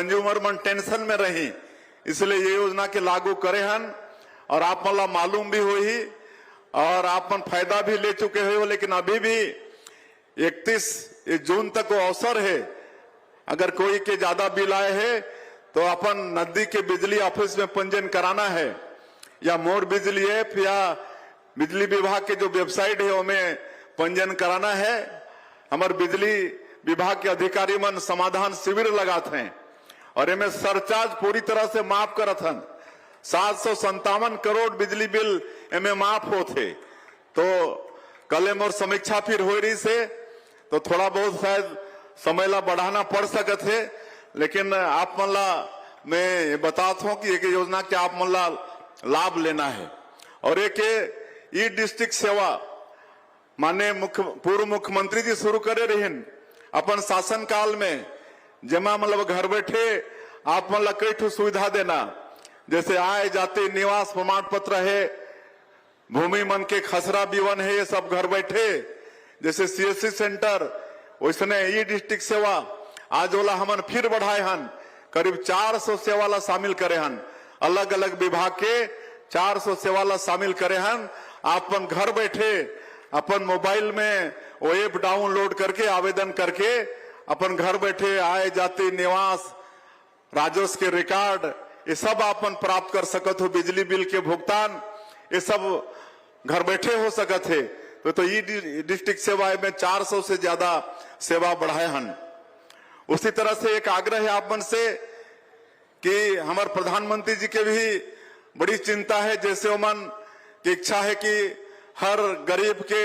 Consumer मन tension में रही, इसलिए ये योजना के लागू करे हन। और आप मला मालूम भी हो ही और आप मन फायदा भी ले चुके हो, लेकिन अभी भी 31 जून तक वो अवसर है। अगर कोई के ज्यादा बिल आए है तो अपन नजदीक के बिजली ऑफिस में पंजीयन कराना है, या मोर बिजली ऐप या बिजली विभाग के जो वेबसाइट है उनमें पंजीयन कराना है। हमारे बिजली विभाग के अधिकारी मन समाधान शिविर लगाते हैं और इनमें सरचार्ज पूरी तरह से माफ करत हन। 757 करोड़ बिजली बिल इनमें माफ होते। तो कल मोर समीक्षा फिर हो रही से, तो थोड़ा बहुत शायद समय ला बढ़ाना पड़ सकत है, लेकिन आप मन ला मैं बताता हूं कि एक योजना के आप मन ला लाभ लेना है। और एक ई डिस्ट्रिक्ट सेवा माने पूर्व मुख्यमंत्री जी शुरू करे रहन अपन शासन काल में, जमा मतलब घर बैठे आप मन ला कई ठो सुविधा देना, जैसे आए जाते निवास प्रमाण पत्र है, भूमि मन के खसरा विवरण है, ये सब घर बैठे। जैसे सीएससी सेंटर वैसने ई डिस्ट्रिक्ट सेवा आज वाला हमन फिर बढ़ाए हन, करीब 400 सेवा ला शामिल करे हन। अलग अलग विभाग के 400 सेवा ला शामिल करे हन। अपन घर बैठे अपन मोबाइल में वो ऐप डाउनलोड करके आवेदन करके अपन घर बैठे आए जाते निवास राजस्व के रिकॉर्ड ये सब अपन प्राप्त कर सकत हो। बिजली बिल के भुगतान ये सब घर बैठे हो सकत है। तो ई डिस्ट्रिक्ट सेवा में 400 से ज्यादा सेवा बढ़ाए हन। उसी तरह से एक आग्रह है आप मन से कि हमारे प्रधानमंत्री जी के भी बड़ी चिंता है, जैसे उमन की इच्छा है कि हर गरीब के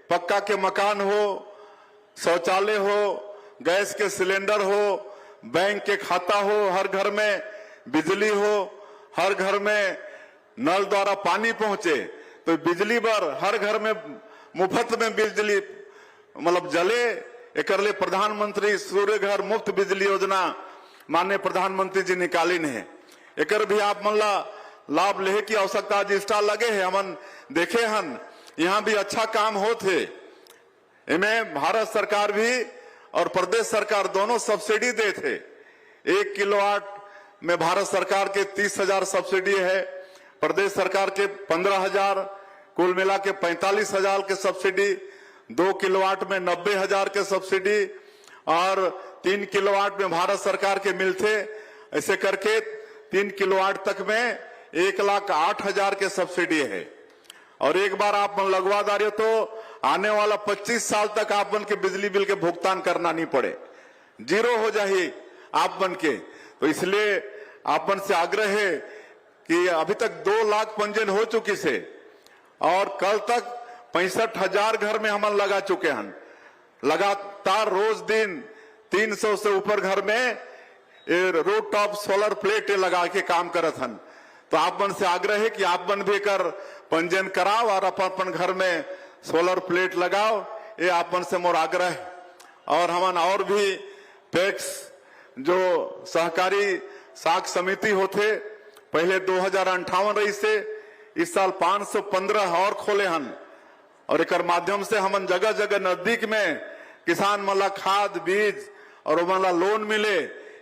पक्का के मकान हो, शौचालय हो, गैस के सिलेंडर हो, बैंक के खाता हो, हर घर में बिजली हो, हर घर में नल द्वारा पानी पहुंचे। तो बिजली पर हर घर में मुफ्त में बिजली मतलब जले, एक प्रधानमंत्री सूर्य घर मुफ्त बिजली योजना माननीय प्रधानमंत्री जी निकाली है। एक भी आप मन ला लाभ लेहे की आवश्यकता जी स्टार लगे है। हमन देखे हन यहाँ भी अच्छा काम होते। इनमें भारत सरकार भी और प्रदेश सरकार दोनों सब्सिडी दे थे। 1 किलोवाट में भारत सरकार के 30,000 सब्सिडी है, प्रदेश सरकार के 15,000, कुल मिला के 45,000 के सब्सिडी, 2 किलोवाट में 90,000 के सब्सिडी और 3 किलोवाट में भारत सरकार के मिलते। ऐसे करके 3 किलोवाट तक में 1,08,000 के सब्सिडी है। और एक बार आप मन लगवा दारियो तो आने वाला 25 साल तक आप मन के बिजली बिल के भुगतान करना नहीं पड़े, जीरो हो जाए आप मन के। तो इसलिए आप मन से आग्रह है कि अभी तक 2 लाख पंजीयन हो चुकी से और कल तक 65,000 घर में हम लगा चुके हैं। लगातार रोज दिन 300 से ऊपर घर में रूफ टॉप सोलर प्लेट लगा के काम करत हन। तो आप मन से आग्रह है कि आप मन भी कर पंजीयन कराओ और अपन घर में सोलर प्लेट लगाओ, ये आप मन से मोर आग्रह है। और हमन और भी पैक्स जो सहकारी साख समिति होते पहले 2058 रही से, इस साल 515 और खोले हन। और एक माध्यम से हमन जगह जगह नजदीक में किसान मला खाद बीज और मला लोन मिले,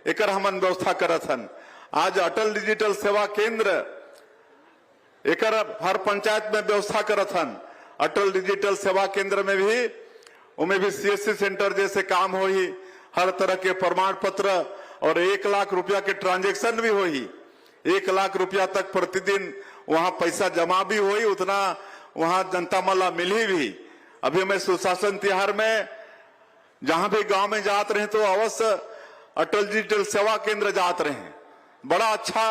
एक हमन व्यवस्था करत हन। आज अटल डिजिटल सेवा केंद्र एक हर पंचायत में व्यवस्था करत हन। अटल डिजिटल सेवा केंद्र में भी उनमें भी सीएससी सेंटर जैसे काम हो ही, हर तरह के प्रमाण पत्र और 1 लाख रुपया के ट्रांजेक्शन भी हो ही। 1 लाख रुपया तक प्रतिदिन वहां पैसा जमा भी हो ही, उतना वहां जनता मला मिली भी। अभी मैं सुशासन तिहार में जहां भी गांव में जात रहे तो अवश्य अटल डिजिटल सेवा केंद्र जात रहे, बड़ा अच्छा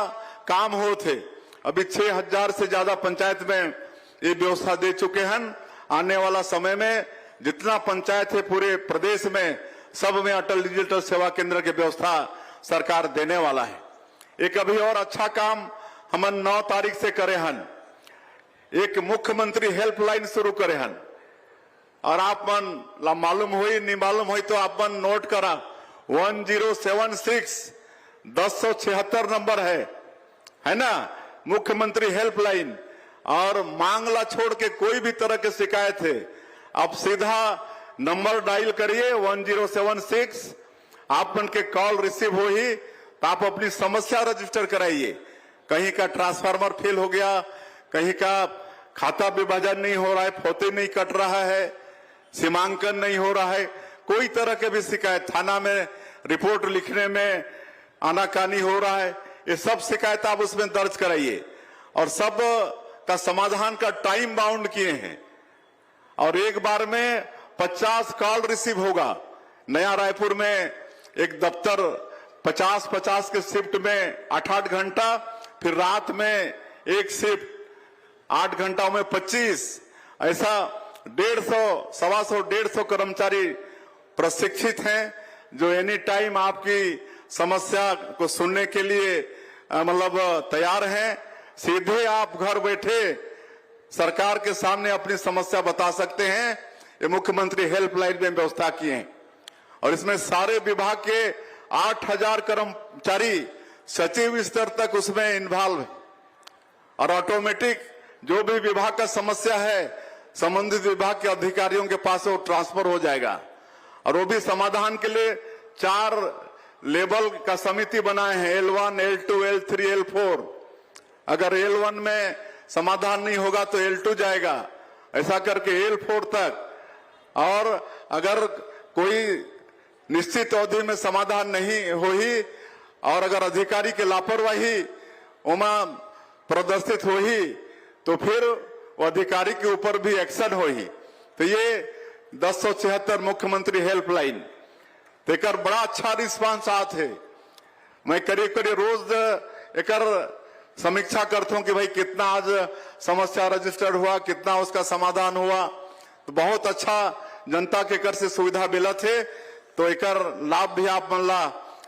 काम होते। अभी 6,000 से ज्यादा पंचायत में ये व्यवस्था दे चुके हैं। आने वाला समय में जितना पंचायत है पूरे प्रदेश में सब में अटल डिजिटल सेवा केंद्र की व्यवस्था सरकार देने वाला है। एक अभी और अच्छा काम हमन 9 तारीख से करे हन, एक मुख्यमंत्री हेल्पलाइन शुरू करे हन। और आप मन ला मालूम हुई नहीं मालूम हुई तो आप मन नोट करा, 1076 1076 नंबर है ना, मुख्यमंत्री हेल्पलाइन। और मांगला छोड़ के कोई भी तरह की शिकायत है आप सीधा नंबर डायल करिए 1076, आप मन के कॉल रिसीव हो ही तो आप अपनी समस्या रजिस्टर कराइए। कहीं का ट्रांसफार्मर फेल हो गया, कहीं का खाता विभाजन नहीं हो रहा है, फोते नहीं कट रहा है, सीमांकन नहीं हो रहा है, कोई तरह के भी शिकायत, थाना में रिपोर्ट लिखने में आनाकानी हो रहा है, ये सब शिकायत आप उसमें दर्ज कराइए और सब का समाधान का टाइम बाउंड किए हैं और एक बार में 50 कॉल रिसीव होगा। नया रायपुर में एक दफ्तर 50-50 के शिफ्ट में 8-8 घंटा, फिर रात में एक शिफ्ट 8 घंटाओं में 25, ऐसा 150 कर्मचारी प्रशिक्षित हैं जो एनी टाइम आपकी समस्या को सुनने के लिए मतलब तैयार हैं। सीधे आप घर बैठे सरकार के सामने अपनी समस्या बता सकते हैं। ये मुख्यमंत्री हेल्पलाइन में व्यवस्था किए हैं और इसमें सारे विभाग के 8000 कर्मचारी सचिव स्तर तक उसमें इन्वॉल्व है और ऑटोमेटिक जो भी विभाग का समस्या है संबंधित विभाग के अधिकारियों के पास वो ट्रांसफर हो जाएगा और वो भी समाधान के लिए 4 लेवल का समिति बनाए हैं, L1, L2, L3, L4। अगर L1 में समाधान नहीं होगा तो L2 जाएगा, ऐसा करके L4 तक। और अगर कोई निश्चित अवधि में समाधान नहीं होही और अगर अधिकारी की लापरवाही उमा प्रदर्शित होही तो फिर वो अधिकारी के ऊपर भी एक्शन होही। तो ये 1076 मुख्यमंत्री हेल्पलाइन तेकर बड़ा अच्छा रिस्पांस आत है। मैं करीब रोज एक समीक्षा करता हूं कि भाई कितना आज समस्या रजिस्टर्ड हुआ, कितना उसका समाधान हुआ। तो बहुत अच्छा जनता के कर से सुविधा मिलत है, तो एक लाभ भी आप मन ला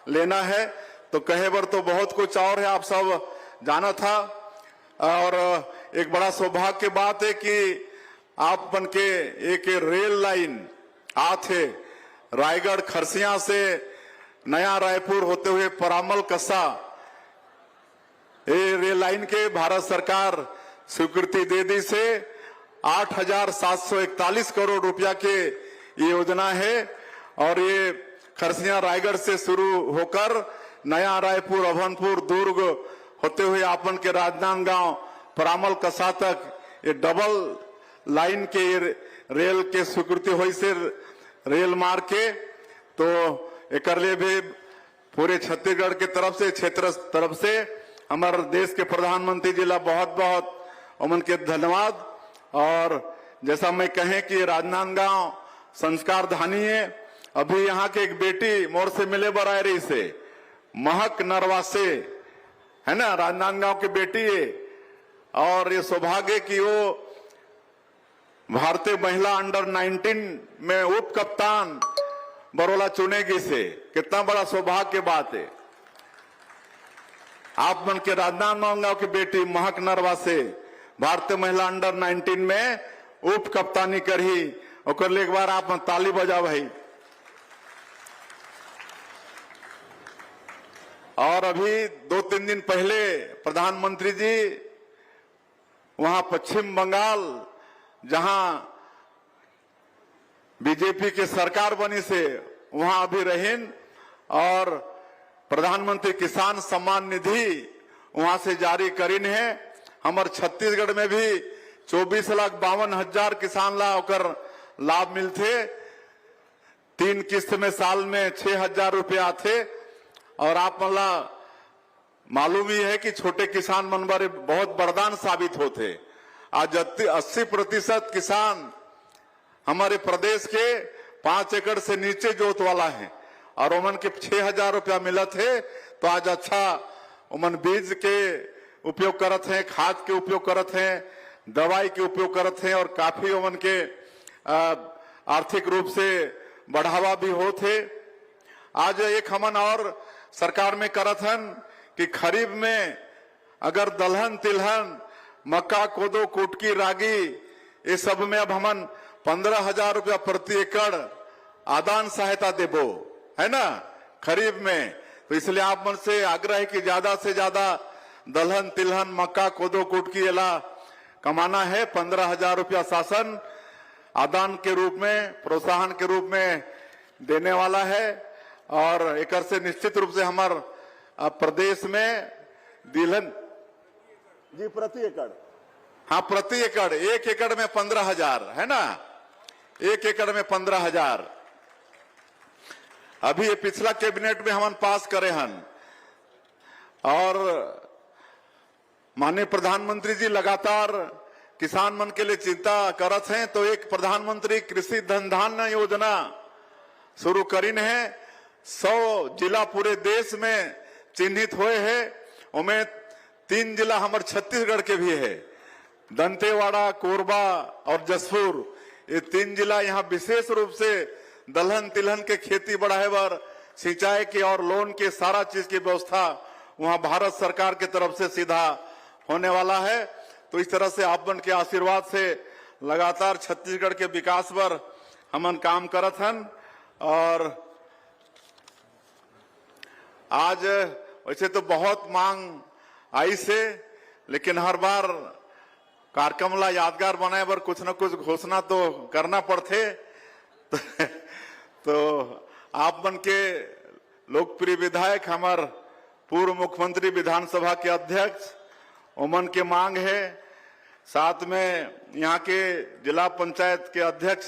लेना है। तो कहे बर तो बहुत कुछ और है, आप सब जाना था। और एक बड़ा सौभाग्य की बात है कि आप बन के एक रेल लाइन आथे रायगढ़ खरसिया से नया रायपुर होते हुए परामल कसा, ये रेल लाइन के भारत सरकार स्वीकृति दे दी से 8741 करोड़ रुपया के ये योजना है और ये खरसिया रायगढ़ से शुरू होकर नया रायपुर, अभनपुर, दुर्ग होते हुए आपन के राजनांदगांव, परामल कसा तक ये डबल लाइन के रेल के स्वीकृति हुई से रेल मार्ग के। तो एक लिए भी पूरे छत्तीसगढ़ के तरफ से, क्षेत्र तरफ से हमारे देश के प्रधानमंत्री जी ला बहुत बहुत उमन के धन्यवाद। और जैसा मैं कहें कि राजनांदगांव संस्कार धानी है, अभी यहाँ के एक बेटी मोर से मिले बर आए रही से, महक नरवासे है ना, राजनांदगांव की बेटी है और ये सौभाग्य कि वो भारतीय महिला अंडर 19 में उप कप्तान बरोला चुनेगी से, कितना बड़ा सौभाग्य की बात है। आप मन के राजनांदगांव की बेटी महक नरवासे भारतीय महिला अंडर 19 में उप कप्तानी करही, और एक बार आप ताली बजा भाई। और अभी 2-3 दिन पहले प्रधानमंत्री जी वहां पश्चिम बंगाल जहां बीजेपी की सरकार बनी से वहां अभी रहें और प्रधानमंत्री किसान सम्मान निधि वहां से जारी करीन है। हमारे छत्तीसगढ़ में भी 24,52,000 किसान ला होकर लाभ मिलते, 3 किस्त में साल में 6,000 रुपया थे। और आप मला मालूम ही है कि छोटे किसान मन बारे बहुत वरदान साबित होते। आज 80% किसान हमारे प्रदेश के 5 एकड़ से नीचे जोत वाला है और उमन के 6,000 रुपया मिलत है। तो आज अच्छा उमन बीज के उपयोग करत हैं, खाद के उपयोग करत हैं, दवाई के उपयोग करत हैं और काफी उमन के आर्थिक रूप से बढ़ावा भी होते। आज एक हमन और सरकार में करत हन कि खरीफ में अगर दलहन, तिलहन, मक्का, कोदो, कुटकी, रागी ये सब में अब हमन 15,000 रुपया प्रति एकड़ आदान सहायता देबो है ना खरीफ में। तो इसलिए आप मन से आग्रह है कि ज्यादा से ज्यादा दलहन, तिलहन, मक्का, कोदो, कुटकी एला कमाना है। 15,000 रुपया शासन आदान के रूप में, प्रोत्साहन के रूप में देने वाला है और एक से निश्चित रूप से हमार अब प्रदेश में तिलहन जी प्रति एकड़, हाँ प्रति एकड़, 1 एकड़ में 15,000 है ना, 1 एकड़ में 15,000। अभी ये पिछला कैबिनेट में हम पास करे हन, और माननीय प्रधानमंत्री जी लगातार किसान मन के लिए चिंता करत हैं, तो एक प्रधानमंत्री कृषि धन धान्य योजना शुरू करीन है। 100 जिला पूरे देश में चिन्हित हुए हैं, उनमें 3 जिला हमारे छत्तीसगढ़ के भी है, दंतेवाड़ा, कोरबा और जसपुर। ये 3 जिला यहाँ विशेष रूप से दलहन तिलहन के खेती बढ़ाए बर, सिंचाई के और लोन के सारा चीज की व्यवस्था वहां भारत सरकार की तरफ से सीधा होने वाला है। तो इस तरह से आप मन के आशीर्वाद से लगातार छत्तीसगढ़ के विकास पर हमन काम करत हन। और आज वैसे तो बहुत मांग आई से, लेकिन हर बार कार्यक्रम ला यादगार बनाए बर कुछ न कुछ घोषणा तो करना पड़ते। तो आप मन के लोकप्रिय विधायक, हमार पूर्व मुख्यमंत्री, विधानसभा के अध्यक्ष, ओमन के मांग है, साथ में यहाँ के जिला पंचायत के अध्यक्ष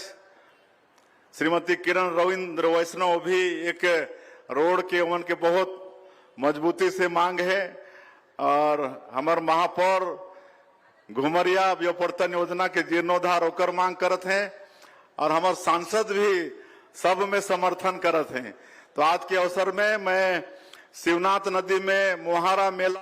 श्रीमती किरण रविंद्र वैष्णव भी एक रोड के ओमन के बहुत मजबूती से मांग है। और हमार महापौर घुमरिया व्योपर्तन योजना के जीर्णोद्धार होकर मांग करत हैं, और हमार सांसद भी सब में समर्थन करत हैं। तो आज के अवसर में मैं शिवनाथ नदी में मुहारा मेला